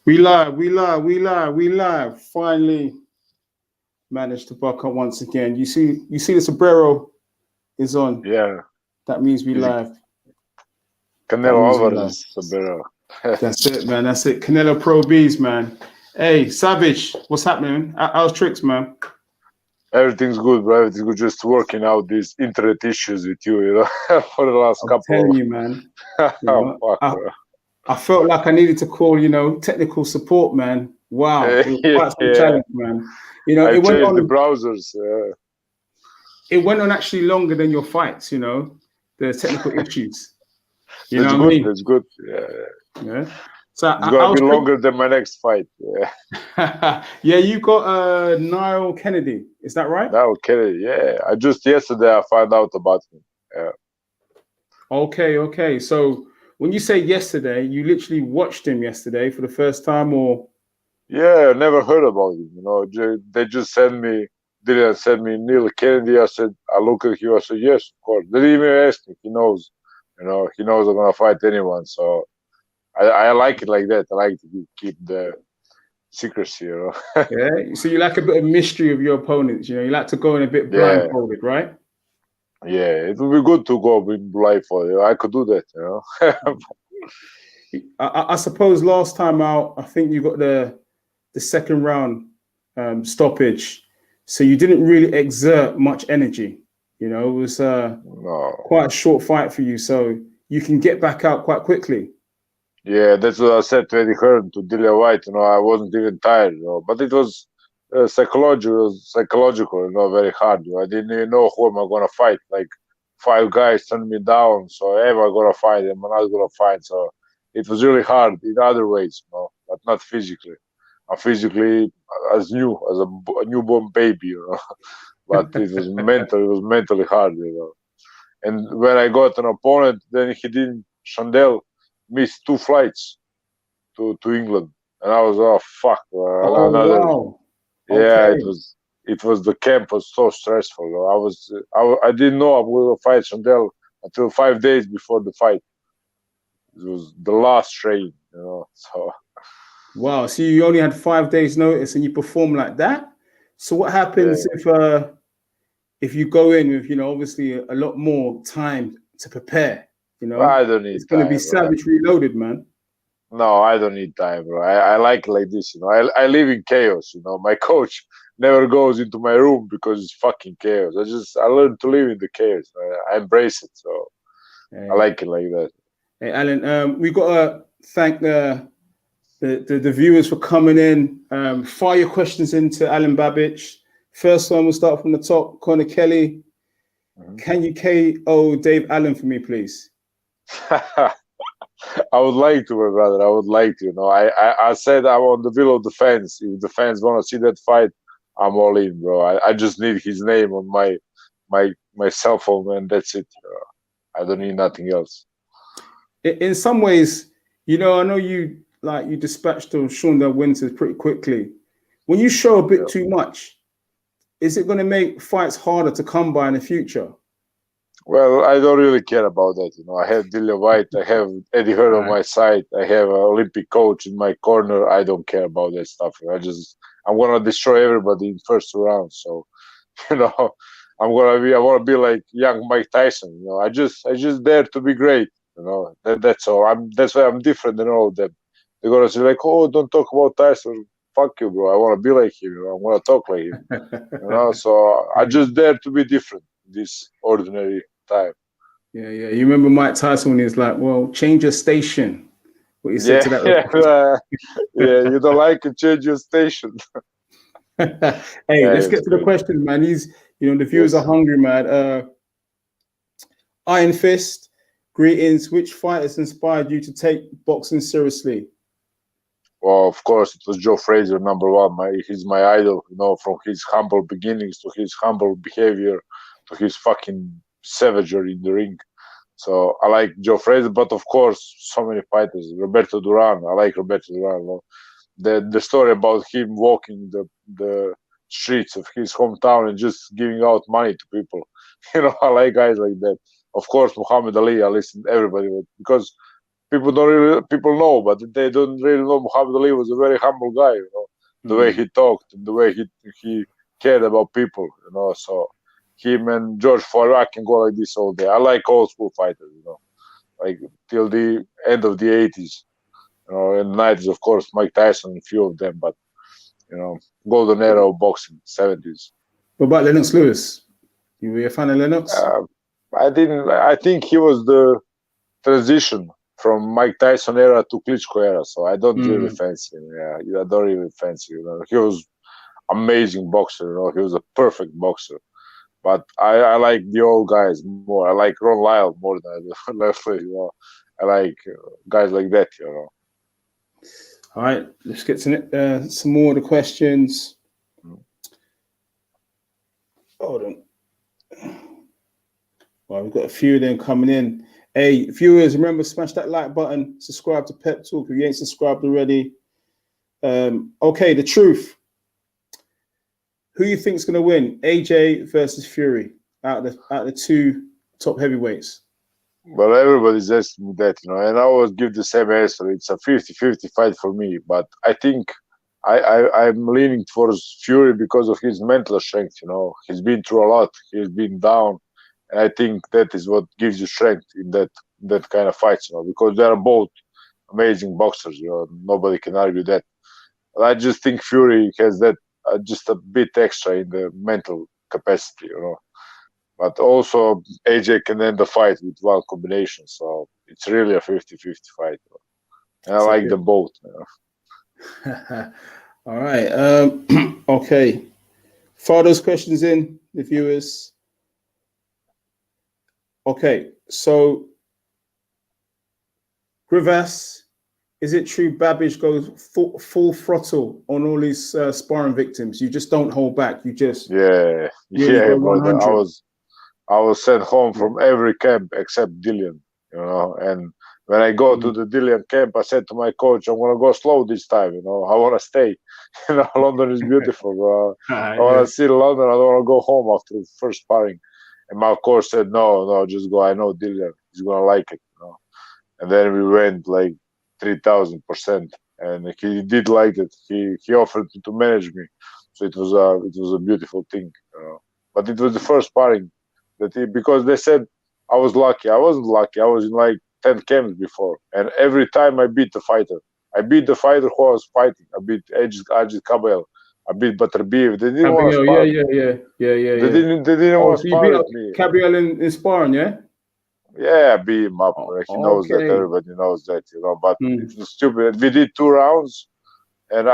We live. Finally managed to buck up once again. You see the sombrero is on. Yeah. That means we live. Canelo Alvarez sombrero. That's it, man. That's it. Canelo Pro Bs, man. Hey, Savage, what's happening? How's tricks, man? Everything's good, bro. Everything's good. Just working out these internet issues with you, for the last couple. I'm telling you, man. I felt like I needed to call, technical support, man. Wow, it was quite some challenge, man. I changed the browsers. It went on actually longer than your fights, the technical issues. That's what good. I mean? That's good. Yeah. So it's gonna be longer than my next fight. Yeah. Yeah, you got Niall Kennedy. Is that right? Niall Kennedy. Yeah. I just yesterday I found out about him. Yeah. Okay. So when you say yesterday, you literally watched him yesterday for the first time, or? Yeah, I never heard about him. They just sent me. Dillian sent me Niall Kennedy. I said, I look at you. I said, yes, of course. They didn't even ask me. He knows. He knows I'm gonna fight anyone. So I like it like that. I like to keep the secrecy. Yeah. So you like a bit of mystery of your opponents. You like to go in a bit blindfolded, right? Yeah, it would be good to go with blindfolded. I could do that. I suppose last time out, I think you got the second round stoppage, so you didn't really exert much energy. It was quite a short fight for you, so you can get back out quite quickly. Yeah, that's what I said to Eddie Hearn, to Dillian Whyte. I wasn't even tired, but it was psychological, very hard. I didn't even know who am I gonna fight. Like 5 guys turned me down, so am I gonna fight? Am I not gonna fight? So it was really hard in other ways, but not physically. I'm physically as a newborn baby, but it was mentally hard, And when I got an opponent, then Chandel missed 2 flights to England, and I was fuck. Wow. Yeah, it was the camp was so stressful. I didn't know I would fight Chandel until 5 days before the fight. It was the last train, So. Wow. So you only had 5 days notice, and you perform like that. So what happens if you go in with obviously a lot more time to prepare? I don't need. It's going to be Savage reloaded, man. No, I don't need time, bro. I like it like this, I live in chaos, My coach never goes into my room because it's fucking chaos. I learned to live in the chaos. I embrace it, so I like it like that. Hey, Alen, we got to thank the viewers for coming in. Fire your questions into Alen Babic. First one, we'll start from the top. Connor Kelly, Can you KO Dave Allen for me, please? I would like to, my brother. I would like to. I said I'm on the will of the fans. If the fans want to see that fight, I'm all in, bro. I just need his name on my cell phone, and that's it. I don't need nothing else. In some ways, I know you dispatched Shonda Winters pretty quickly. When you show a bit too much, is it going to make fights harder to come by in the future? Well, I don't really care about that. I have Dillian Whyte, I have Eddie Hearn on my side, I have an Olympic coach in my corner. I don't care about that stuff. I'm gonna destroy everybody in first round. So, I want to be like young Mike Tyson. I just dare to be great. That's all. That's why I'm different than all of them. They're gonna say like, oh, don't talk about Tyson. Fuck you, bro. I want to be like him. I want to talk like him. So I just dare to be different this ordinary time. Yeah. You remember Mike Tyson when he was like, well, change your station. What you said to that? Yeah, you don't like to change your station. Hey, let's get to the question, man. The viewers are hungry, man. Iron Fist, greetings. Which fighters inspired you to take boxing seriously? Well, of course, it was Joe Frazier, number one. He's my idol, from his humble beginnings to his humble behavior to his fucking savagery in the ring. So I like Joe Frazier, but of course, so many fighters. Roberto Duran, I like Roberto Duran. The story about him walking the streets of his hometown and just giving out money to people. I like guys like that. Of course, Muhammad Ali, I listen to everybody because people know, but they don't really know Muhammad Ali was a very humble guy. You know, the way he talked and the way he cared about people. You know, so him and George Foreman can go like this all day. I like old school fighters. You know, like till the end of the 80s. You know, in the 90s, of course, Mike Tyson, a few of them, but you know, golden era of boxing, 70s. What about Lennox Lewis? You were a fan of Lennox? I didn't. I think he was the transition from Mike Tyson era to Klitschko era, so I don't really fancy him. Yeah, I don't really fancy him. You know, he was amazing boxer. You know, he was a perfect boxer. But I like the old guys more. I like Ron Lyle more than I do Leslie. You know, I like guys like that. You know. All right, let's get to some more of the questions. Hold on. Well, we've got a few of them coming in. Hey, viewers, remember, smash that like button. Subscribe to Pep Talk if you ain't subscribed already. Okay, the truth. Who you think is going to win? AJ versus Fury out of the two top heavyweights? Well, everybody's asking me that, you know, and I always give the same answer. It's a 50-50 fight for me, but I think I'm leaning towards Fury because of his mental strength, you know. He's been through a lot. He's been down. And I think that is what gives you strength in that kind of fights, you know, because they are both amazing boxers, you know. Nobody can argue that. And I just think Fury has that just a bit extra in the mental capacity, you know. But also, AJ can end the fight with one combination, so it's really a 50-50 fight. And I like them both. You know? All right. Okay. Fire those questions in, the viewers. Okay. So, Grivas, is it true Babbage goes full throttle on all these sparring victims? You just don't hold back. You just yeah, brother. I was sent home from every camp except Dillian, you know. And when I go to the Dillian camp, I said to my coach, "I'm gonna go slow this time, you know. I want to stay. You know, London is beautiful. I want to see London. I don't want to go home after the first sparring." And my coach said, "No, just go. I know Dillian. He's gonna like it, you know." And then we went like 3,000%, and he did like it. He offered to manage me, so it was a beautiful thing, you know. But it was the first sparring. Because they said I was lucky. I wasn't lucky. I was in like 10 camps before. And every time I beat the fighter. I beat the fighter who I was fighting. I beat Ajit Kabel. I beat Butterbeef. They didn't want to spar me. Yeah. They didn't want to spar with me. Kabel in sparring, yeah? Yeah, I beat him up. He knows that. Everybody knows that, you know. But it was stupid. We did 2 rounds. And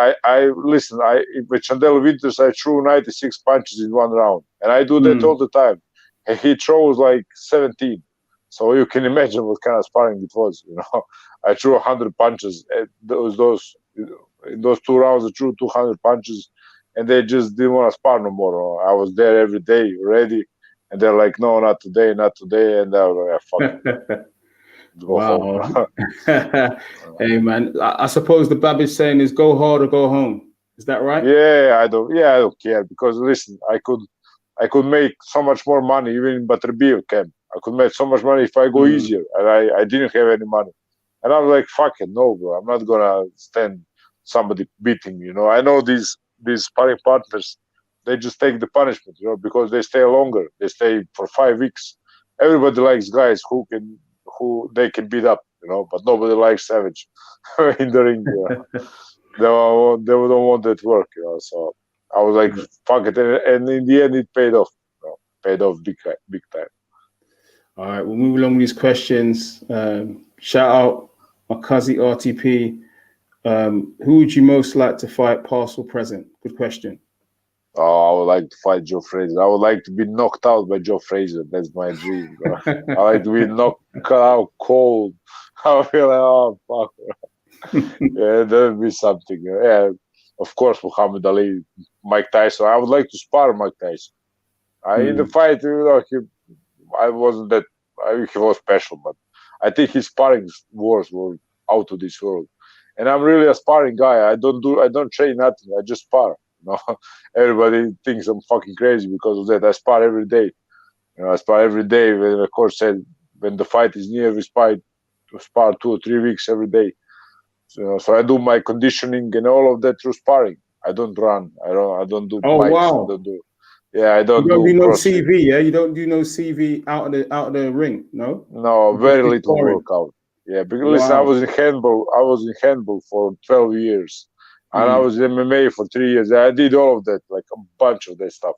listen, with Chandel Winters, I threw 96 punches in 1 round. And I do that all the time. And he throws like 17. So you can imagine what kind of sparring it was, you know. I threw 100 punches. In those 2 rounds, I threw 200 punches, and they just didn't want to spar no more. I was there every day, ready, and they're like, "No, not today, not today." And I was like, "Fuck it. Go home." Hey man, I suppose the Babbage saying is "Go hard or go home." Is that right? Yeah, I don't care, because listen, I could make so much more money even in Butterbeef camp. I could make so much money if I go easier, and I didn't have any money. And I was like, fuck it, no, bro. I'm not gonna stand somebody beating me, you know. I know these sparring partners, they just take the punishment, you know, because they stay longer. They stay for 5 weeks. Everybody likes guys who they can beat up, you know, but nobody likes Savage in the ring, you know. They don't want that work, you know. So I was like, fuck it, and in the end, it paid off. You know, paid off big time. All right, we'll move along with these questions. Shout out my cousin RTP. Who would you most like to fight, past or present? Good question. Oh, I would like to fight Joe Frazier. I would like to be knocked out by Joe Frazier. That's my dream, bro. I like to be knocked out cold. I feel like, oh, fuck. Yeah, that would be something. Yeah, of course, Muhammad Ali, Mike Tyson. I would like to spar Mike Tyson. In the fight, you know, I wasn't that. He was special, but I think his sparring wars were out of this world. And I'm really a sparring guy. I don't train nothing. I just spar. You know, everybody thinks I'm fucking crazy because of that. I spar every day. You know, I spar every day. When the coach said when the fight is near, we spar 2 or 3 weeks every day. So I do my conditioning and all of that through sparring. I don't run. I don't do Oh bikes. I wow! don't do. Yeah, I You don't don't do do no CrossFit. CV, yeah? You don't do no CV out of the ring, no? No, You just very do little sparring. workout. Yeah, because listen, I Wow. was in handball. I was in handball for 12 years, and I Mm. was in MMA for 3 years. I did all of that, like a bunch of that stuff,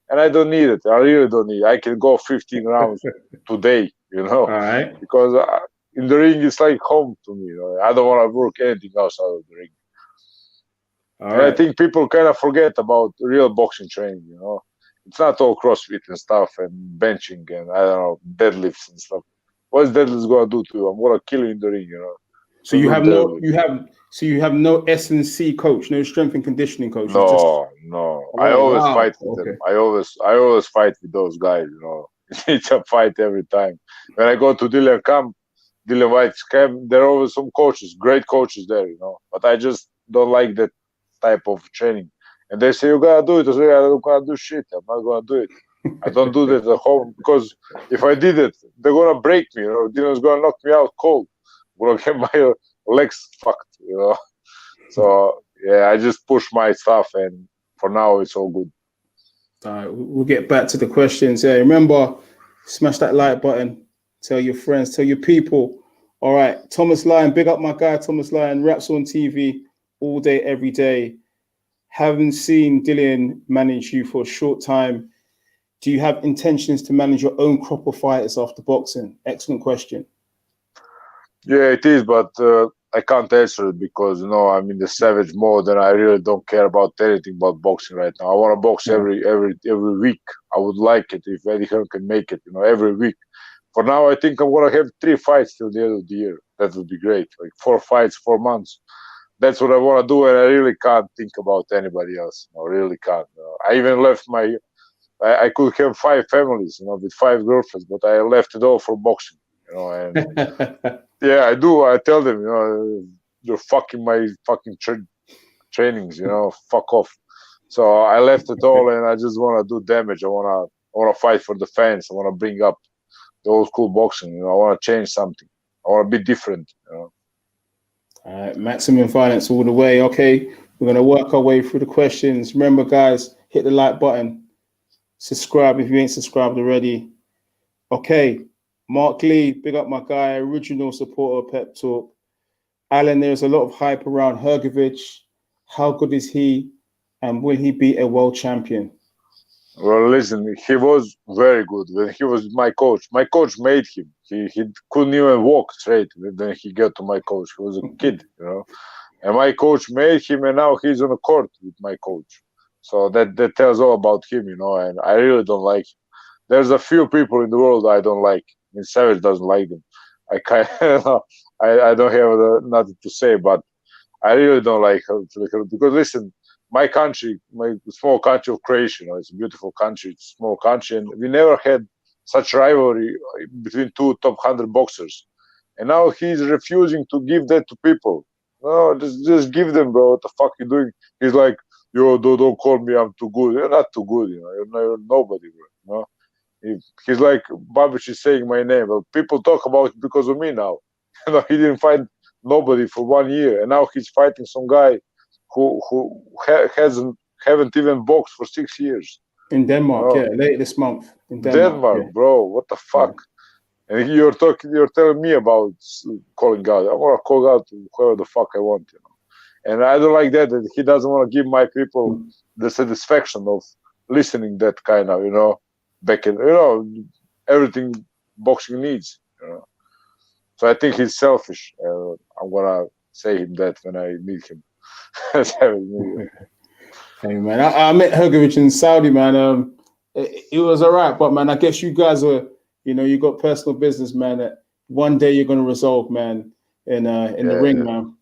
and I don't need it. I really don't need it. I can go 15 rounds today, All right. because in the ring it's like home to me. I don't want to work anything else out of the ring. All And I right. think people kind of forget about real boxing training. It's not all CrossFit and stuff and benching and I don't know deadlifts and stuff. What's deadlifts gonna do to you? I'm gonna kill you in the ring. So To you do have no deadlift. you have no S&C coach, no strength and conditioning coach. It's just No, no. I oh always wow. fight with Okay. them. I always fight with those guys. It's a fight every time. When I go to Dillian camp, Dillian Whyte's camp, there are always some coaches, great coaches there. But I just don't like that type of training. And they say you gotta do it. I say I don't gotta do shit. I'm not gonna do it. I don't do that at home because if I did it, they're gonna break me. Dylan's gonna knock me out cold. I'm gonna get my legs fucked. So yeah, I just push my stuff, and for now it's all good. All right, we'll get back to the questions. Yeah, remember, smash that like button. Tell your friends, tell your people. All right, Thomas Lyon, big up my guy, Thomas Lyon, raps on TV all day, every day. Haven't seen Dillian manage you for a short time. Do you have intentions to manage your own crop of fighters after boxing? Excellent question. Yeah, it is, but I can't answer it because I'm in the savage mode, and I really don't care about anything about boxing right now. I want to box Yeah. every week. I would like it if Eddie Hearn can make it, every week. For now, I think I'm gonna have 3 fights till the end of the year. That would be great. Like 4 fights, 4 months. That's what I want to do, and I really can't think about anybody else. I really can't. I even left my. I could have 5 families, with 5 girlfriends, but I left it all for boxing. And yeah, I do. I tell them, you're fucking my fucking trainings. Fuck off. So I left it all, and I just want to do damage. I wanna fight for the fans. I wanna bring up the old school boxing. I wanna change something. I wanna be different. All right, maximum finance all the way. Okay, we're going to work our way through the questions. Remember, guys, hit the like button. Subscribe if you ain't subscribed already. Okay, Mark Lee, big up my guy, original supporter of Pep Talk. Alen, there's a lot of hype around Hrgovic. How good is he? And will he be a world champion? Well, listen, he was very good when he was my coach. My coach made him. He couldn't even walk straight when he got to my coach. He was a kid. And my coach made him, and now he's on the court with my coach. So that tells all about him. And I really don't like him. There's a few people in the world I don't like. I mean, Savage doesn't like them. I kind I don't have nothing to say, but I really don't like her because listen, my country, my small country of Croatia, it's a beautiful country, it's a small country, and we never had such rivalry between two top 100 boxers. And now he's refusing to give that to people. No, just give them, bro. What the fuck you doing? He's like, yo, don't call me. I'm too good. You're not too good. You're nobody, bro. He's like, Babbage is saying my name. Well, people talk about it because of me now. He didn't find nobody for 1 year, and now he's fighting some guy who haven't even boxed for 6 years. In Denmark, No, yeah, later this month in Denmark, Denmark, yeah. bro. What the Yeah. fuck? And you're telling me about calling out. I want to call out whoever the fuck I want. And I don't like that he doesn't want to give my people the satisfaction of listening that kind of, back in, everything boxing needs. So I think he's selfish. I'm gonna say him that when I meet him. Hey man, I met Hrgovic in Saudi, man. It was all right, but man, I guess you guys are, you got personal business, man. That one day you're gonna resolve, man, in the ring, Yeah, man.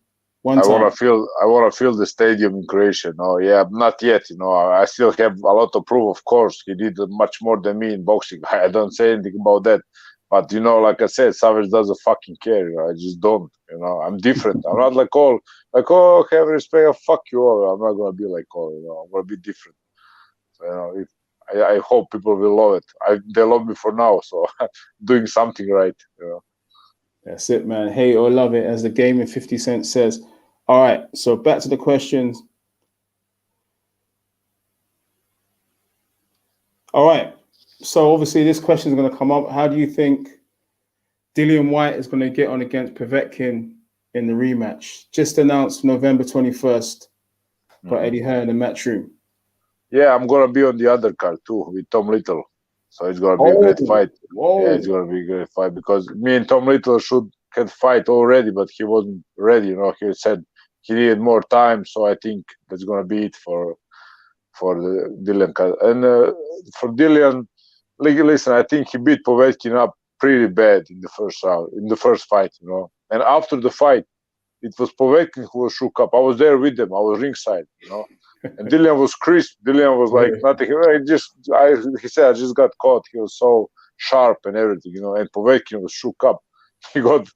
One I wanna time. feel. I wanna feel the stadium in Croatia. No, yeah, not yet. I still have a lot of proof. Of course, he did much more than me in boxing. I don't say anything about that. But like I said, Savage doesn't fucking care. I just don't. I'm different. I'm not like all have respect. Fuck you all. I'm not gonna be like all. I'm gonna be different. So, if I hope people will love it. They love me for now, so doing something right. That's it, man. Hate or love it, as the game in 50 Cent says. All right, so back to the questions. All right, so obviously this question is going to come up. How do you think Dillian Whyte is going to get on against Povetkin in the rematch? Just announced November 21st. Got Eddie Hearn in the match room. Yeah, I'm gonna be on the other card too with Tom Little, so it's gonna be a great fight. Whoa. Yeah, it's gonna be a great fight because me and Tom Little should had fight already, but he wasn't ready. You know, he said he needed more time, so I think that's gonna be it for the Dillian card. And for Dillian, listen, I think he beat Povetkin up pretty bad in the first round, in the first fight. You know, and after the fight, it was Povetkin who was shook up. I was there with them. I was ringside. You know. And Dillian was crisp. Dillian was like nothing. He said, I just got caught. He was so sharp and everything, you know. And Povetkin was shook up. He got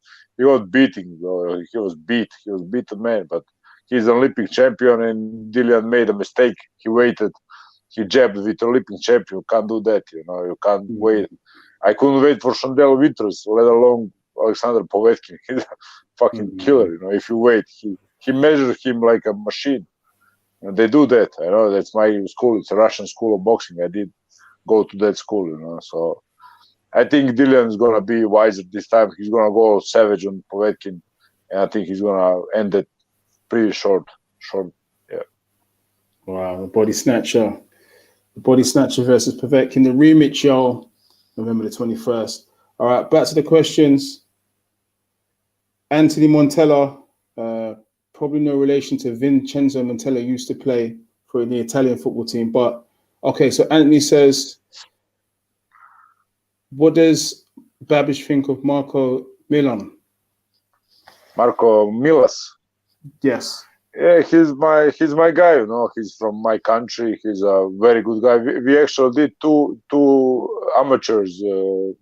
beating. He was beat. He was beaten man. But he's an Olympic champion, and Dillian made a mistake. He waited. He jabbed with Olympic champion. You can't do that, you know. You can't wait. I couldn't wait for Chandel Winters, let alone Alexander Povetkin. He's a fucking killer, you know. If you wait, he measured him like a machine. And they do that. I know that's my school. It's a Russian school of boxing. I did go to that school, you know. So I think Dillian is gonna be wiser this time. He's gonna go savage on Povetkin, and I think he's gonna end it pretty short. Yeah. Wow, the body snatcher versus Povetkin, the rematch, y'all, November the 21st. All right, back to the questions. Anthony Montella. Probably no relation to Vincenzo Montella, used to play for the Italian football team. But okay, so Anthony says, what does Babbage think of Marco Milan? Marco Milas. Yes. Yeah, he's my guy. You know, he's from my country. He's a very good guy. We actually did two amateurs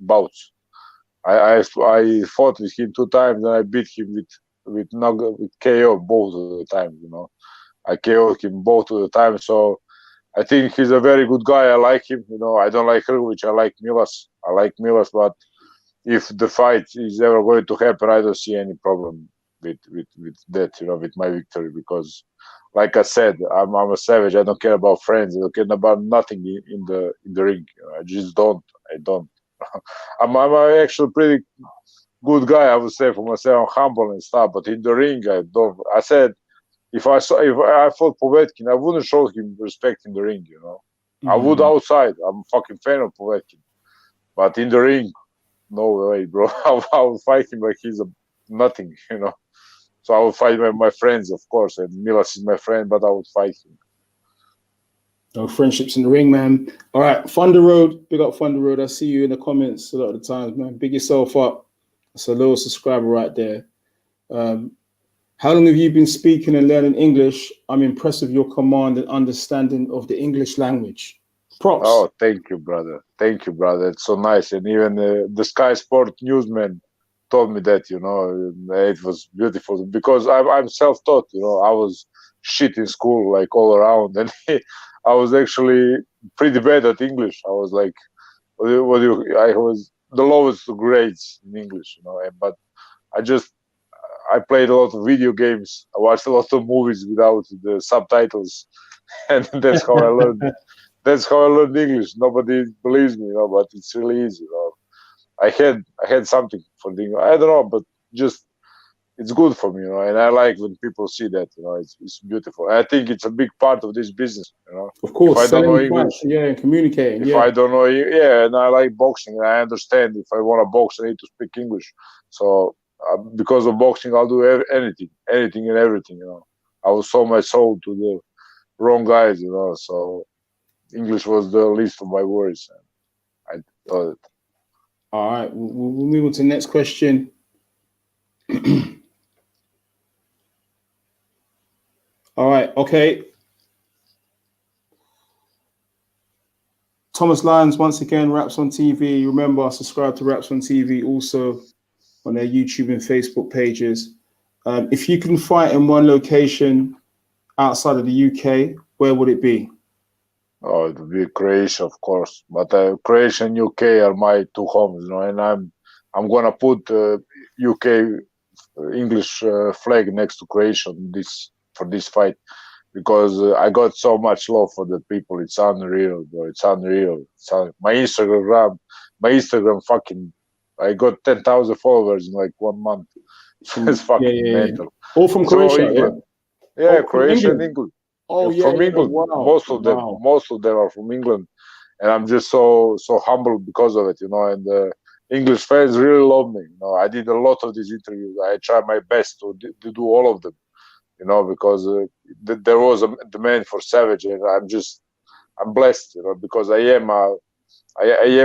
bouts. I fought with him 2 times, and I beat him with KO both of the times, you know. I KO'd him both of the time, so I think he's a very good guy. I like him, you know. I don't like Hrgovic, I like Milas, but if the fight is ever going to happen, I don't see any problem with that, you know, with my victory, because like I said, I'm a savage. I don't care about friends. I don't care about nothing in the ring. You know, I just don't. I'm actually pretty good guy, I would say, for myself. I'm humble and stuff, but in the ring, I don't. I said, if I fought Povetkin, I wouldn't show him respect in the ring, you know. I would outside. I'm a fucking fan of Povetkin, but in the ring, no way, bro. I would fight him like he's a nothing, you know. So I would fight my friends, of course, and Milas is my friend, but I would fight him. No friendships in the ring, man. All right, Thunder Road, big up Thunder Road. I see you in the comments a lot of the times, man. Big yourself up. That's a little subscriber right there. How long have you been speaking and learning English? I'm impressed with your command and understanding of the English language. Props. Oh, thank you, brother. Thank you, brother. It's so nice. And even the Sky Sport newsman told me that, you know, it was beautiful, because I'm self-taught, you know. I was shit in school, like all around, and I was actually pretty bad at English. I was like, I was the lowest grades in English, you know. But I played a lot of video games. I watched a lot of movies without the subtitles, and that's how I learned. That's how I learned English. Nobody believes me, you know, but it's really easy, you know. I had something for the English. I don't know, but just it's good for me, you know, and I like when people see that, you know. It's beautiful. I think it's a big part of this business, you know. Of course, if I don't know English, and communicating. If I don't know, and I like boxing, and I understand. If I want to box, I need to speak English. So because of boxing, I'll do anything and everything, you know. I will sold my soul to the wrong guys, you know. So English was the least of my worries. And I thought it. All right, we'll move on to the next question. All right, okay. Thomas Lyons, once again, Raps on TV. Remember, subscribe to Raps on TV also on their YouTube and Facebook pages. If you can fight in one location outside of the UK, where would it be? Oh, it would be Croatia, of course. But Croatia and UK are my 2 homes, you know. And I'm gonna put UK English flag next to Croatian for this fight, because I got so much love for the people. It's unreal, bro. It's unreal. My Instagram fucking. I got 10,000 followers in like 1 month. It's fucking mental. All from Croatia, England. Yeah, Croatia and England. England. Oh yeah, from England. Wow. Most of them are from England, and I'm just so humble because of it, and the English fans really love me. I did a lot of these interviews. I tried my best to do all of them, because there was a demand for Savage, and I'm blessed, because I am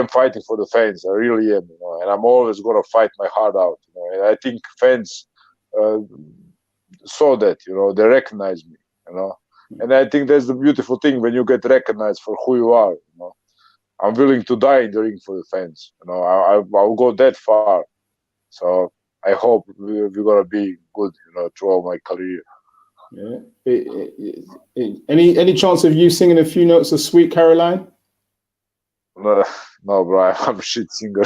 fighting for the fans. I really am, and I'm always gonna fight my heart out, and I think fans saw that, they recognize me, and I think that's the beautiful thing when you get recognized for who you are. I'm willing to die in the ring for the fans. I'll go that far. So I hope we're gonna be good, throughout my career. Yeah. Any chance of you singing a few notes of "Sweet Caroline"? No, bro, I'm a shit singer.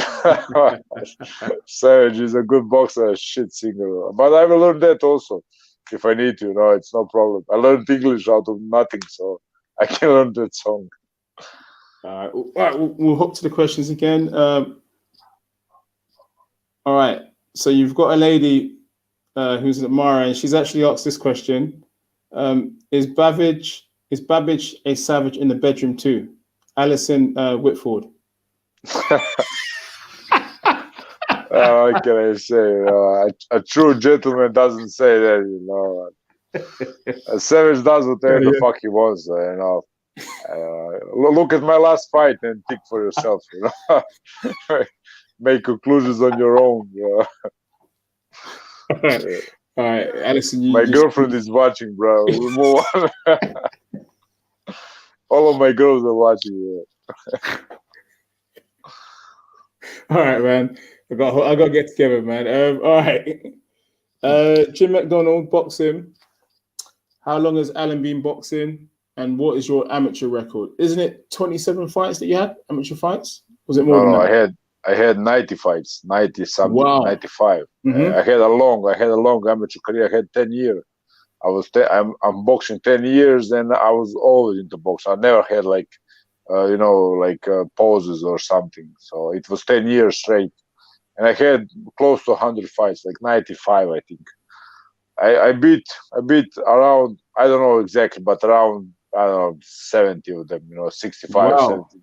Savage is a good boxer, a shit singer. But I will learn that also if I need to. It's no problem. I learned English out of nothing, so I can learn that song. All right, we'll hop to the questions again. All right, so you've got a lady who's an admirer, and she's actually asked this question: Is Babbage a savage in the bedroom too? Alison Whitford. What can I say? A true gentleman doesn't say that. A savage does whatever the fuck he wants. Look at my last fight and think for yourself. Make conclusions on your own. All right, Alison. My girlfriend is watching, bro. We'll move on. All of my girls are watching. All right, man. I got to get together, man. All right. Jim McDonald, boxing. How long has Alen been boxing, and what is your amateur record? Isn't it 27 fights that you had, amateur fights? Was it more than that? I had 90 fights, 90 something, wow. 95. I had a long amateur career. I had 10 years. I'm boxing 10 years, and I was always into boxing. I never had pauses or something. So it was 10 years straight, and I had close to 100 fights, like 95, I think. I beat around, I don't know exactly, but around, I don't know, 70 of them, 65, wow. 70.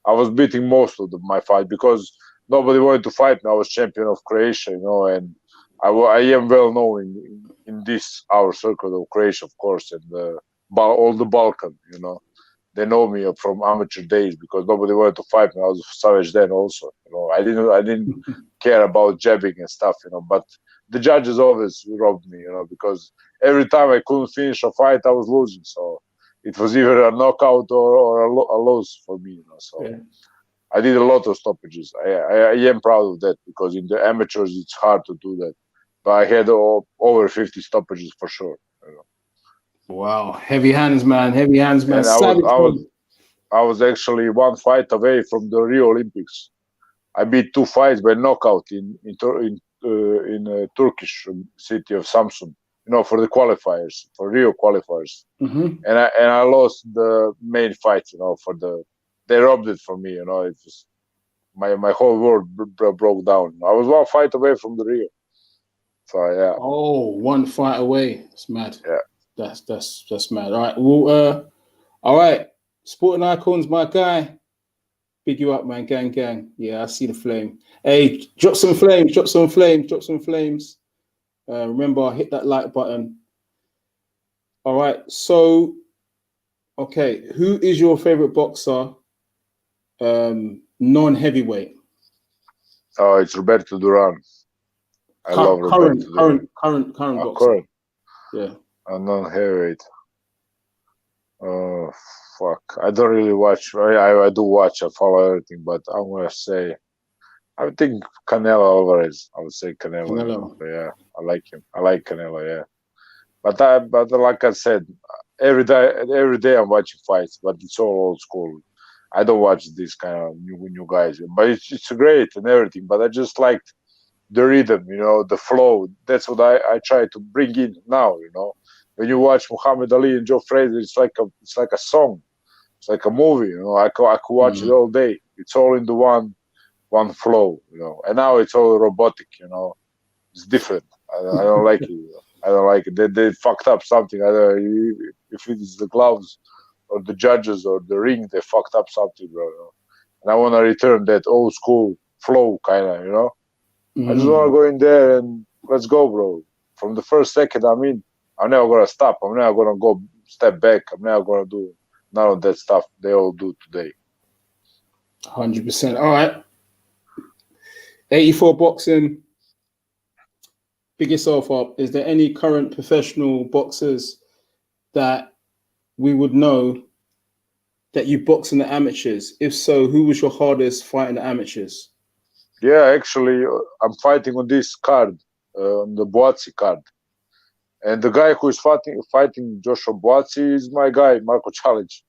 I was beating most of my fight because nobody wanted to fight me. I was champion of Croatia, and I am well known in this our circle of Croatia, of course, and all the Balkan. They know me from amateur days because nobody wanted to fight me. I was savage then also. I didn't care about jabbing and stuff. But the judges always robbed me. Because every time I couldn't finish a fight, I was losing. So it was either a knockout or a loss for me. So. Yeah. I did a lot of stoppages. I am proud of that because in the amateurs it's hard to do that. But I had over 50 stoppages for sure. Wow, heavy hands, man. Heavy hands, man. And I was actually one fight away from the Rio Olympics. I beat 2 fights by knockout in Turkish city of Samsun. For the qualifiers, for Rio qualifiers. Mm-hmm. And I lost the main fight. They robbed it from me, It was my whole world broke down. I was one fight away from the Rio. So yeah. Oh, one fight away. It's mad. Yeah. That's mad. All right. Well, all right. Sporting Icons, my guy. Big you up, man. Gang. Yeah, I see the flame. Hey, drop some flames. Remember, hit that like button. All right. So, okay, who is your favorite boxer? Non-heavyweight. Oh, it's Roberto Duran. I love Roberto Duran. Current boxer. Current. Yeah. A non-heavyweight. Oh, fuck. I don't really watch. I do watch. I follow everything, but I'm gonna say, I think Canelo Alvarez. I would say Canelo. Yeah, I like him. I like Canelo. Yeah, but like I said, every day I'm watching fights, but it's all old school. I don't watch this kind of new guys, but it's great and everything. But I just liked the rhythm, the flow. That's what I try to bring in now. When you watch Muhammad Ali and Joe Frazier, it's like a song. It's like a movie. I could watch it all day. It's all in the one flow. And now it's all robotic. It's different. I don't like it. I don't like it. They fucked up something. I don't know if it is the gloves or the judges or the ring. They fucked up something, bro. And I want to return that old school flow, kind of. I just want to go in there and let's go, bro. From the first second I'm in, I'm never gonna stop. I'm never gonna go step back. I'm never gonna do none of that stuff they all do today. 100%. All right. 84 boxing. Pick yourself up. Is there any current professional boxers that we would know that you box in the amateurs? If so, who was your hardest fight in the amateurs? Yeah, actually, I'm fighting on this card, on the Boazzi card. And the guy who is fighting Joshua Boazzi is my guy, Marco Challenge.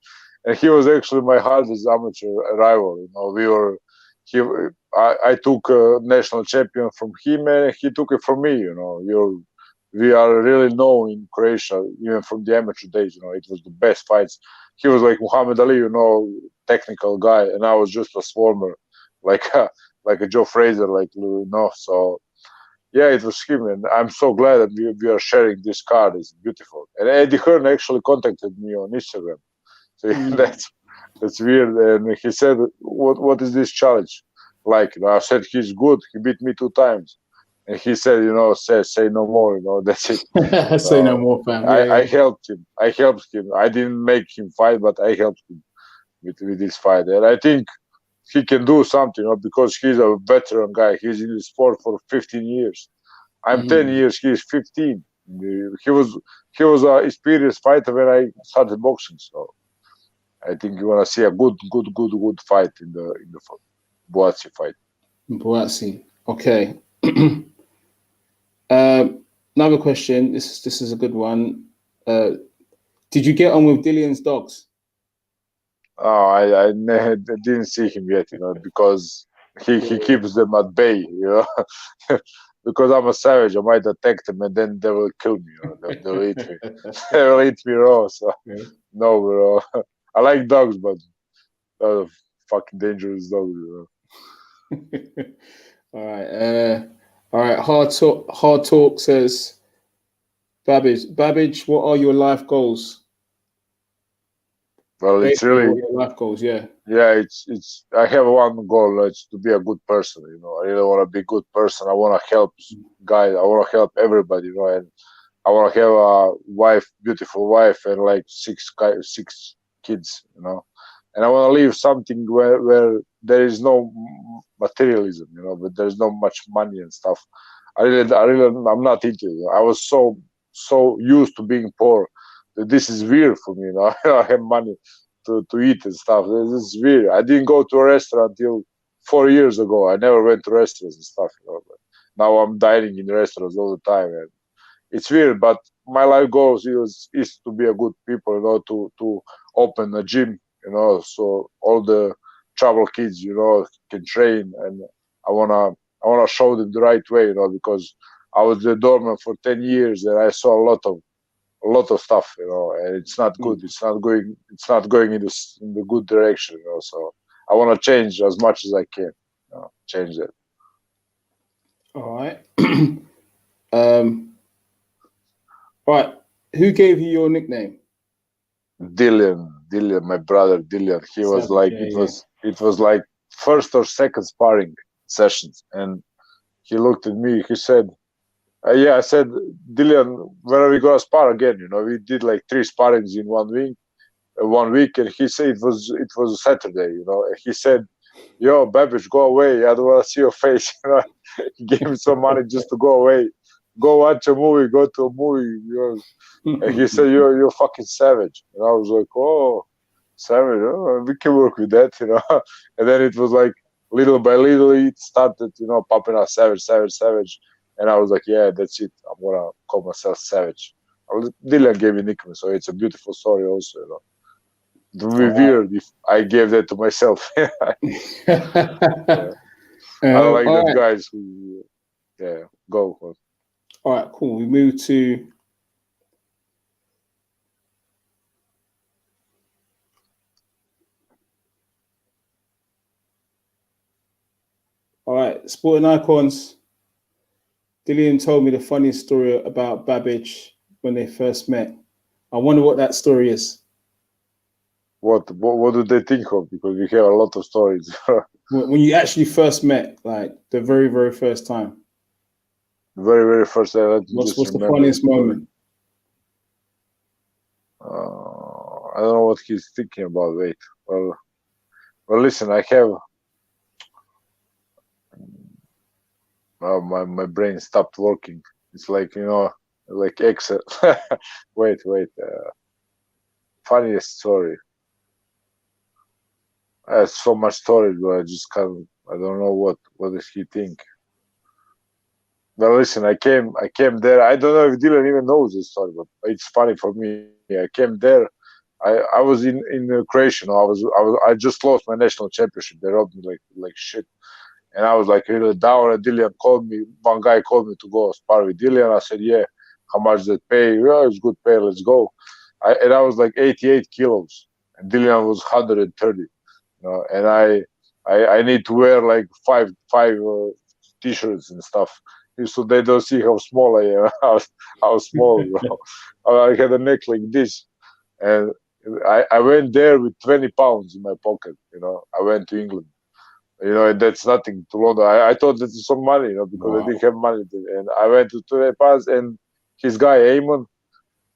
And he was actually my hardest amateur rival. I took a national champion from him and he took it from me. We are really known in Croatia, even from the amateur days. It was the best fights. He was like Muhammad Ali, technical guy, and I was just a swarmer, like a Joe Frazier, So yeah, it was him, and I'm so glad that we are sharing this card. It's beautiful. And Eddie Hearn actually contacted me on Instagram. So that's weird. And he said, "What is this challenge like?" I said, "He's good. He beat me 2 times." And he said, say no more. That's it. Say no more, fam. I helped him. I didn't make him fight, but I helped him with this fight. And I think he can do something, because he's a veteran guy. He's in the sport for 15 years. I'm 10 years. He's 15. He was an experienced fighter when I started boxing. So I think you want to see a good fight in the Boazzi fight. Boazzi. Okay. Another question. This is a good one. Did you get on with Dillian's dogs? Oh, I didn't see him yet, because he keeps them at bay, because I'm a savage. I might attack them and then they will kill me. They'll eat me. They will eat me raw. So no, bro. I like dogs, but they're fucking dangerous dogs. All right. Hard talk says, Babbage, what are your life goals? Well, it's really life goals, yeah. Yeah, it's. I have one goal. It's to be a good person. I really want to be a good person. I want to help guys. I want to help everybody. And I want to have a wife, beautiful wife, and like six kids. And I want to leave something where there is no materialism. But there's not much money and stuff. I'm not into it. I was so used to being poor that this is weird for me. I don't have money to eat and stuff. This is weird. I didn't go to a restaurant until 4 years ago. I never went to restaurants and stuff. But now I'm dining in restaurants all the time, and it's weird. But my life goals is to be a good people. To open a gym. So all the travel kids, can train, and I wanna show them the right way. Because I was the doorman for 10 years, and I saw a lot of stuff, and it's not good. It's not going in the good direction, So I want to change as much as I can, change that. All right. All right. Who gave you your nickname? Dillian, my brother Dillian. He was like, it was like first or second sparring sessions, and he looked at me. He said, I said, Dillian, when are we gonna spar again? We did like 3 sparrings in 1 week, and he said it was a Saturday. And he said, "Yo, Babbage, go away. I don't want to see your face." He gave me some money just to go away, go watch a movie, go to a movie. And he said, "You're fucking savage." And I was like, "Oh, savage. We can work with that." And then it was like little by little, it started, popping up savage. And I was like, yeah, that's it. I'm going to call myself Savage. Dillian gave me nickname, so it's a beautiful story also. It would be weird if I gave that to myself. I don't like that guys who... Yeah, go. All right, cool. We move to all right, sporting icons. Dillian told me the funniest story about Babbage when they first met. I wonder what that story is. What do they think of? Because we have a lot of stories. When you actually first met, like the very, very first time. Very first time, let me just What's the remember. funniest moment? I don't know what he's thinking about. Wait. Well, listen, I have my brain stopped working. It's like, like Excel. Wait. Funniest story. I have so much stories, but I just can't. I don't know what does he think. Well, listen, I came there. I don't know if Dylan even knows this story, but it's funny for me. I came there. I was in Croatia. I just lost my national championship. They robbed me like shit, and I was like really down. And Dillian called me. One guy called me to go spar with Dillian. I said, "Yeah, how much did they pay? Yeah, it's good pay. Let's go." I was like 88 kilos, and Dillian was 130. And I need to wear like five t-shirts and stuff, so they don't see how small I am. I was small, bro. I had a neck like this, and I went there with 20 pounds in my pocket. I went to England. And that's nothing to London. I thought that was some money, because I didn't have money, and I went to 20 pounds, and his guy Eamon,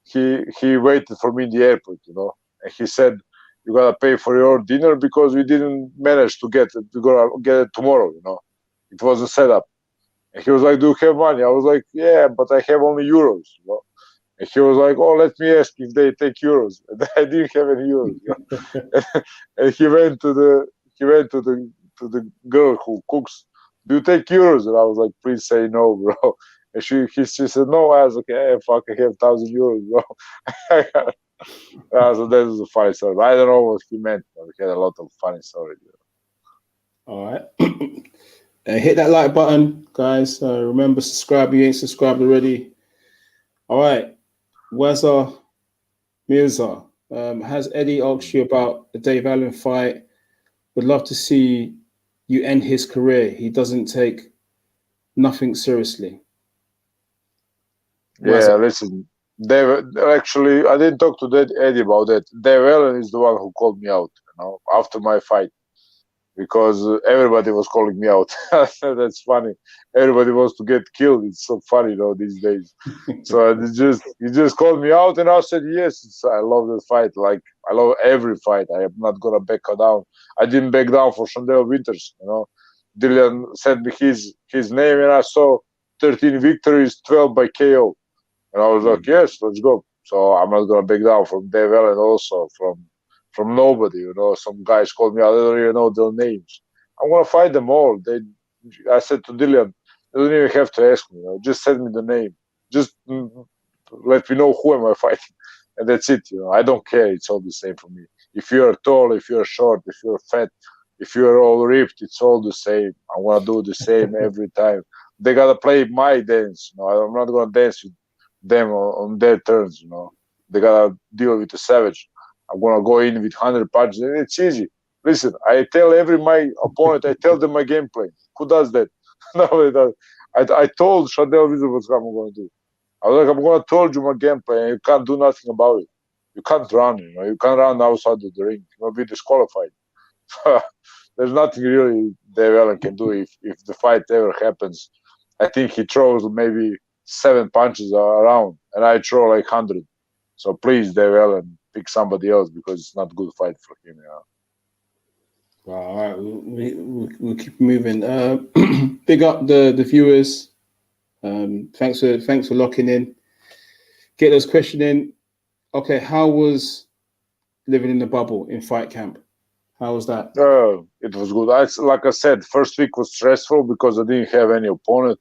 he waited for me in the airport, and he said, "You gotta pay for your dinner because we didn't manage to get it. We're gonna get it tomorrow." It was a setup. And he was like, "Do you have money?" I was like, "Yeah, but I have only euros." And he was like, "Oh, let me ask if they take euros." And I didn't have any euros. And he went to the girl who cooks. "Do you take euros?" And I was like, "Please say no, bro." And she said no. I was like, "Yeah, fuck, I have 1,000 euros, bro." So that was a funny story. But I don't know what he meant. But we had a lot of funny stories. All right. Hit that like button, guys. Remember, subscribe if you ain't subscribed already. All right. Wazza Mirza. Has Eddie asked you about the Dave Allen fight? Would love to see you end his career. He doesn't take nothing seriously. Yeah, listen. Dave, actually, I didn't talk to Eddie about that. Dave Allen is the one who called me out, after my fight, because everybody was calling me out. That's funny. Everybody wants to get killed. It's so funny, these days. So he just called me out, and I said, yes, I love the fight. Like, I love every fight. I am not gonna back down. I didn't back down for Chandel Winters. Dillian sent me his name, and I saw 13 victories, 12 by KO. And I was like, yes, let's go. So I'm not gonna back down from Dave Allen, also from nobody. Some guys called me. I don't even know their names. I'm gonna fight them all. I said to Dillian, you don't even have to ask me. Just send me the name. Just let me know who am I fighting, and that's it. I don't care. It's all the same for me. If you're tall, if you're short, if you're fat, if you're all ripped, it's all the same. I want to do the same every time. They gotta play my dance. I'm not gonna dance with them on their terms. They gotta deal with the savage. I'm gonna go in with 100 punches, and it's easy. Listen, I tell my opponent, I tell them my game plan. Who does that? Nobody does. I told Chandel Wizard what I'm gonna do. I was like, I'm gonna told you my game plan, and you can't do nothing about it. You can't run, you can't run outside of the ring. You'll be disqualified. There's nothing really Dave Allen can do if the fight ever happens. I think he throws maybe 7 punches around, and I throw like 100. So please, Dave Allen, pick somebody else because it's not a good fight for him. Wow, all right, we'll keep moving. Big up the viewers. Thanks for locking in. Get those questions in. Okay, how was living in the bubble in fight camp? How was that? It was good. Like I said, first week was stressful because I didn't have any opponent,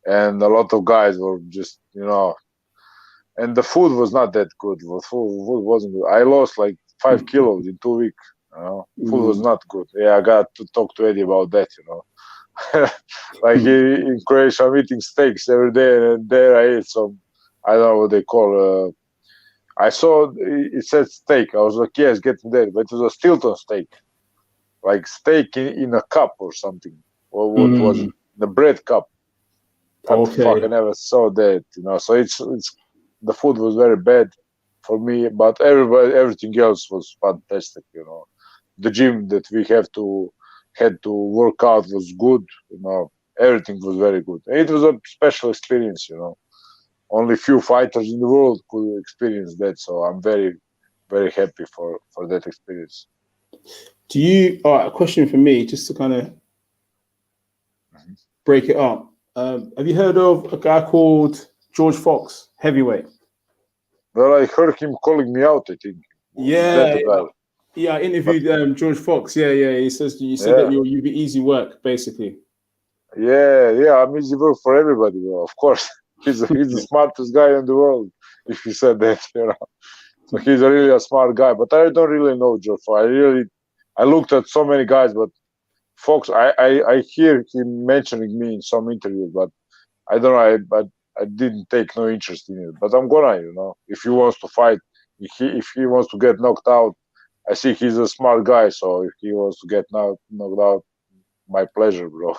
and a lot of guys were just, and the food was not that good. The food wasn't good. I lost like 5 kilos in 2 weeks. Food was not good. Yeah, I got to talk to Eddie about that. Like in Croatia, I'm eating steaks every day, and there I ate some. I don't know what they call. I saw it said steak. I was like, yes, getting there, but it was a Stilton steak, like steak in a cup or something. Or what was it? The bread cup. What the fuck? I never saw that. So it's the food was very bad for me, but everything else was fantastic. The gym that we had to work out was good. Everything was very good. It was a special experience. Only few fighters in the world could experience that, so I'm very, very happy for that experience. Do you? All right, a question for me, just to kind of break it up. Have you heard of a guy called George Fox, heavyweight? Well, I heard him calling me out. I think. Yeah, I interviewed George Fox. Yeah. He says you said that you'd be easy work, basically. Yeah. I'm easy work for everybody. Of course, he's the smartest guy in the world. If he said that, so he's really a smart guy. But I don't really know George Fox. I looked at so many guys, but Fox, I hear him mentioning me in some interviews, but I don't know. I didn't take no interest in it. But I'm gonna, if he wants to fight, if he wants to get knocked out, I see he's a smart guy. So if he wants to get knocked out, my pleasure, bro.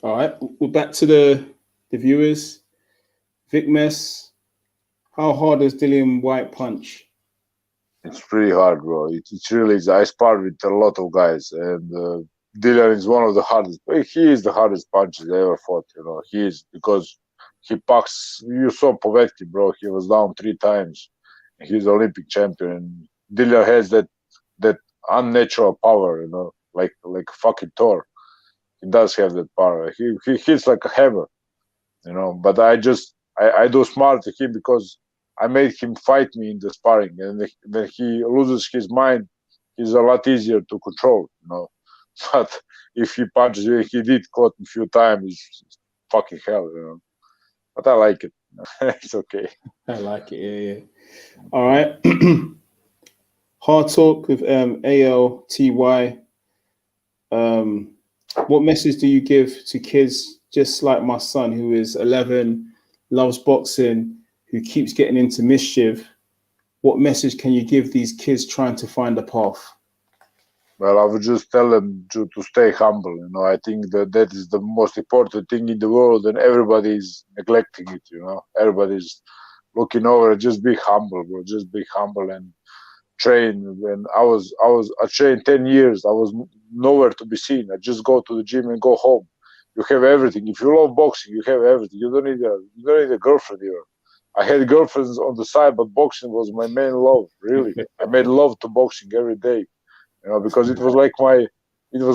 All right, we're back to the viewers. Vic Mess, how hard does Dillian Whyte punch? It's pretty hard, bro. It really is. I sparred with a lot of guys, and Dillian is one of the hardest. He is the hardest punches I ever fought. He is, because he packs. You saw Povetkin, bro. He was down 3 times. He's Olympic champion. Dillian has that unnatural power, like fucking Thor. He does have that power. He hits like a hammer, But I do smart to him because I made him fight me in the sparring, and when he loses his mind, he's a lot easier to control, But if he punches you, he did caught me a few times. It's fucking hell, But I like it. It's okay. I like it. Yeah. All right. Hard talk with ALTY. What message do you give to kids just like my son, who is 11, loves boxing, who keeps getting into mischief? What message can you give these kids trying to find a path? Well, I would just tell them to stay humble. I think that is the most important thing in the world, and everybody is neglecting it. Everybody's looking over. Just be humble, bro. Just be humble and train. When I trained 10 years. I was nowhere to be seen. I just go to the gym and go home. You have everything. If you love boxing, you have everything. You don't need a girlfriend here. I had girlfriends on the side, but boxing was my main love. Really, I made love to boxing every day. Because it was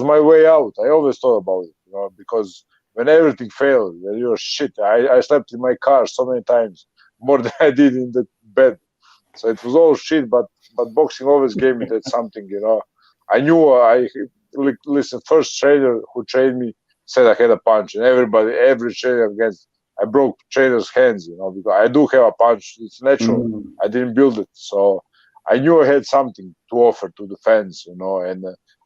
my way out. I always thought about it, because when everything failed, when you're shit, I slept in my car so many times, more than I did in the bed. So it was all shit, but boxing always gave me that something, I knew listen, first trainer who trained me said I had a punch, and every trainer against, I broke trainers' hands, because I do have a punch. It's natural. I didn't build it. So I knew I had something to offer to the fans, and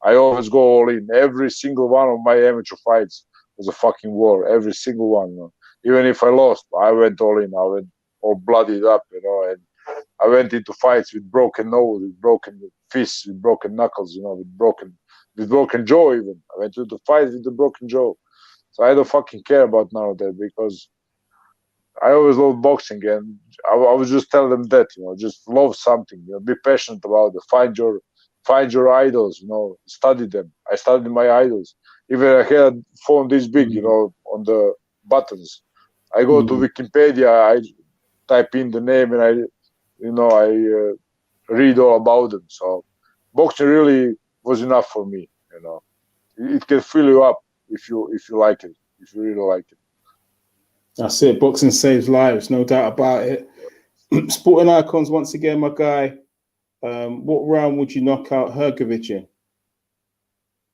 I always go all in. Every single one of my amateur fights was a fucking war. Every single one, Even if I lost, I went all in. I went all bloodied up, and I went into fights with broken nose, with broken fists, with broken knuckles, with broken jaw even. I went into fights with the broken jaw. So I don't fucking care about none of that, because I always loved boxing, and I would just tell them that, just love something, be passionate about it, find your idols, study them. I studied my idols. Even I had a phone this big, on the buttons. I go to Wikipedia, I type in the name, and I read all about them. So boxing really was enough for me. It can fill you up if you like it, if you really like it. That's it. Boxing saves lives, no doubt about it. Sporting icons once again, my guy. What round would you knock out Hrgovic in?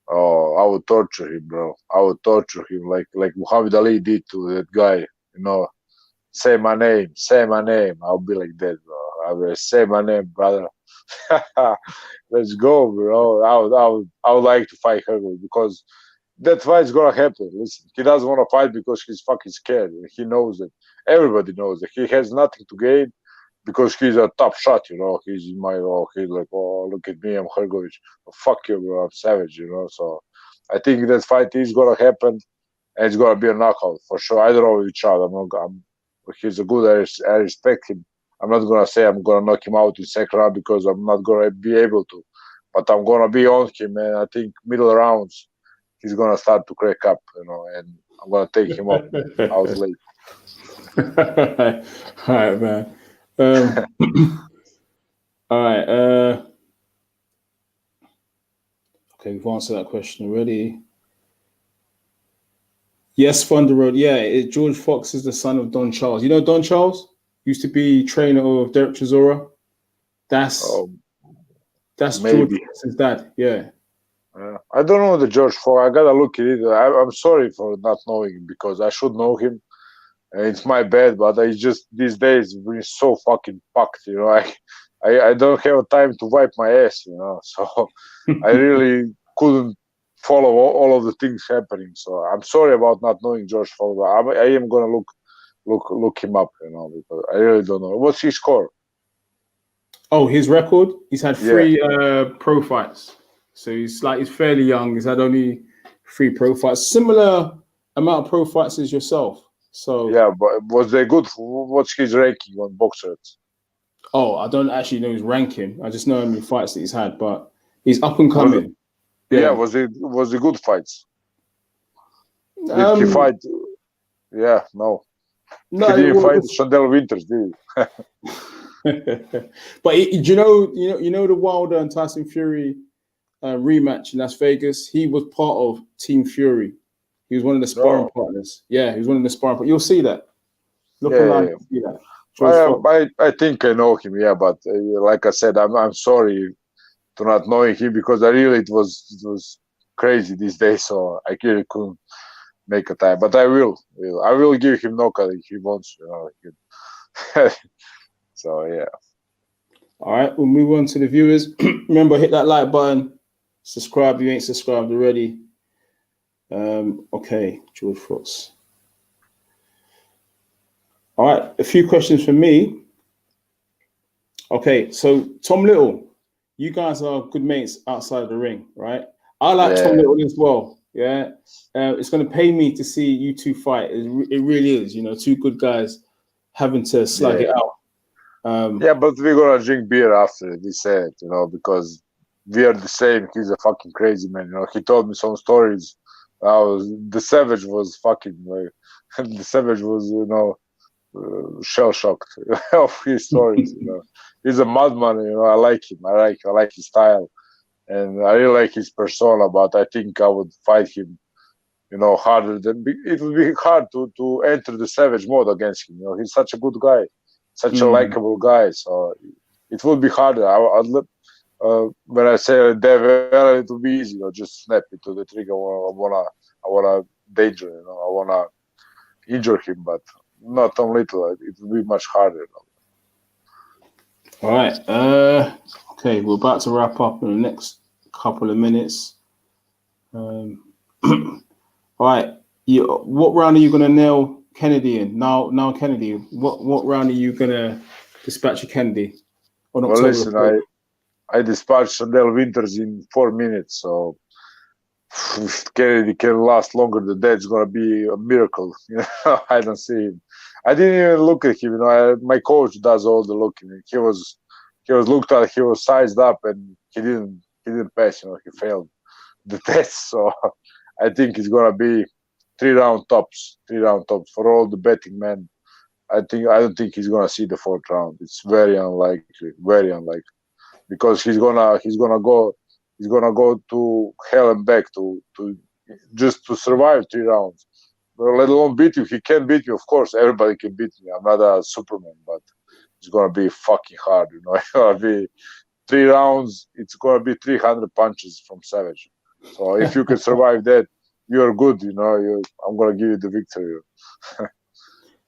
Oh, I would torture him, bro. I would torture him like Muhammad Ali did to that guy. Say my name. I'll be like that, bro. I will say my name, brother. Let's go, bro. I would like to fight Hrgovic because that fight's gonna happen. Listen, he doesn't want to fight because he's fucking scared. He knows it. Everybody knows that he has nothing to gain because he's a top shot. He's he's like, oh, look at me, I'm Hrgovic. Oh, fuck you, bro. I'm savage. So I think that fight is gonna happen, and it's gonna be a knockout for sure. I don't know which out. He's a good. I respect him. I'm not gonna say I'm gonna knock him out in second round because I'm not gonna be able to, but I'm gonna be on him, and I think middle rounds he's gonna start to crack up, and I'm gonna take him up. I was late. All right, man. All right. Okay, we've answered that question already. Yes, Thunder Road. Yeah, George Fox is the son of Don Charles. You know Don Charles? Used to be trainer of Derek Chisora. That's George Fox's dad. Yeah. I don't know the George Fox. I gotta look at it. I'm sorry for not knowing him because I should know him. It's my bad, but I just these days been so fucking packed. I don't have time to wipe my ass. So I really couldn't follow all of the things happening. So I'm sorry about not knowing George Fox. I am gonna look him up. Because I really don't know what's his score. Oh, his record? He's had 3 pro fights. So he's fairly young. He's had only 3 pro fights. Similar amount of pro fights as yourself. So yeah, but was they good? What's his ranking on Boxers? Oh, I don't actually know his ranking. I just know how many fights that he's had, but he's up and coming. Was it good fights? Did he fight? Yeah, no. He didn't fight Chandel Winters, did he? But you know the Wilder and Tyson Fury rematch in Las Vegas. He was part of Team Fury. He was one of the sparring partners. Yeah, he was one of the sparring partners. You'll see that. Look online, you'll see that. I think I know him. Yeah, but like I said, I'm sorry to not knowing him because it was crazy these days. So I really couldn't make a time. But I will give him knockout if he wants. So yeah. All right, we'll move on to the viewers. Remember, hit that like button. Subscribe if you ain't subscribed already. Okay, George Fox. All right, a few questions from me. Okay, so Tom Little, you guys are good mates outside the ring, right? I like Tom Little as well. Yeah, it's going to pay me to see you two fight. It really is. 2 good guys having to slug it out. But we're gonna drink beer after this set, because we are the same. He's a fucking crazy man. He told me some stories. The Savage was fucking the Savage was shell shocked of his stories. He's a madman. I like him. I like his style, and I really like his persona. But I think I would fight him, harder than it would be hard to enter the Savage mode against him. He's such a good guy, such a likable guy. So it would be harder. When I say Devera, it will be easy. Just snap into the trigger. I wanna danger. I wanna injure him, but not on little. It will be much harder. All right. Okay, we're about to wrap up in the next couple of minutes. All right. What round are you gonna nail Kennedy in? Now Kennedy. What round are you gonna dispatch Kennedy? Well, listen, I dispatched Chandel Winters in 4 minutes, so if Kennedy can last longer than that, it's gonna be a miracle. I don't see him. I didn't even look at him. My coach does all the looking. He was looked at. He was sized up, and he didn't pass. He failed the test. So I think it's gonna be 3 round tops. 3 round tops for all the betting men. I don't think he's gonna see the 4th round. It's very unlikely. Very unlikely. Because he's gonna go to hell and back to just to survive 3 rounds. But let alone beat you. He can beat you, of course. Everybody can beat me. I'm not a Superman, but it's gonna be fucking hard. It's gonna be 3 rounds. It's gonna be 300 punches from Savage. So if you can survive that, you're good. I'm gonna give you the victory.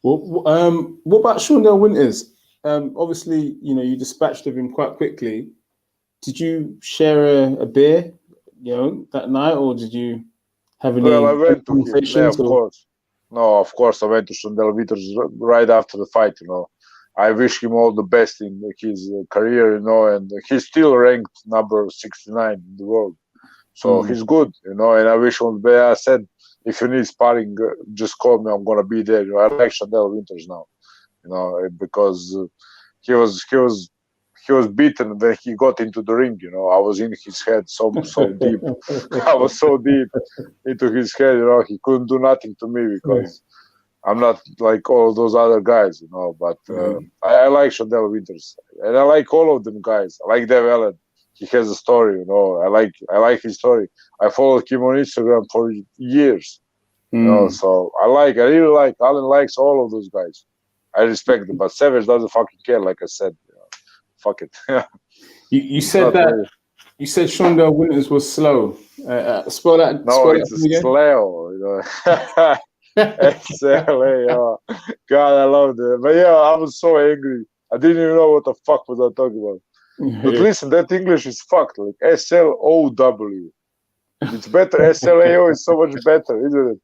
What about Shondell Winters? obviously, you dispatched of him quite quickly. Did you share a beer, that night, or did you have any Well, I went to him. Yeah, conversations? of course. No, of course, I went to Sundel Vitters right after the fight. I wish him all the best in his career. And he's still ranked number 69 in the world. So he's good. And I wish him the best. I said, if you need sparring, just call me. I'm gonna be there. I like Sundel Vitters now. Because he was beaten when he got into the ring. I was in his head so deep. I was so deep into his head. He couldn't do nothing to me because I'm not like all those other guys. But I like Shandell Winters, and I like all of them guys. I like Dave Allen. He has a story. I like his story. I followed him on Instagram for years. So I really like. Alen likes all of those guys. I respect them, but Savage doesn't fucking care. Like I said, fuck it. you said that. Really... You said Shondell Winters was slow. Spell that. No, spell it's slow. SLA. God, I loved it. But I was so angry. I didn't even know what the fuck was I talking about. But listen, that English is fucked. Like SLOW. It's better. SLAO is so much better, isn't it?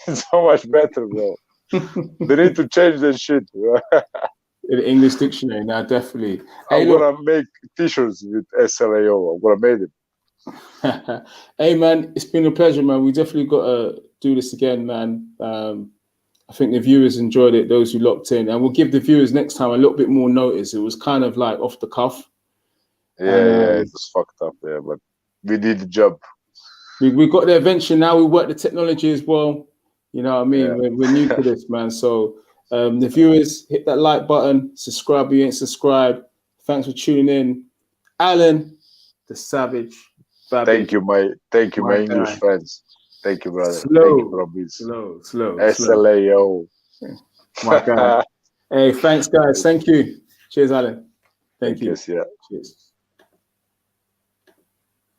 It's so much better, bro. They need to change that shit. In the English dictionary, now definitely. I'm gonna make t-shirts with SLAO. I'm gonna make it. Hey man, it's been a pleasure, man. We definitely got to do this again, man. I think the viewers enjoyed it, those who locked in, and we'll give the viewers next time a little bit more notice. It was kind of like off the cuff. Yeah, it was fucked up, but we did the job. We got there eventually. Now we work the technology as well. You know what I mean? Yeah. We're new to this, man. So the viewers, hit that like button, subscribe if you ain't subscribed. Thanks for tuning in. Alen The Savage Babic. Thank you, my English friends. Thank you, brother. Slow. Thank you, slow. SLAO. My God. Hey, thanks, guys. Thank you. Cheers, Alen. Thank you. Yes, yeah. Cheers.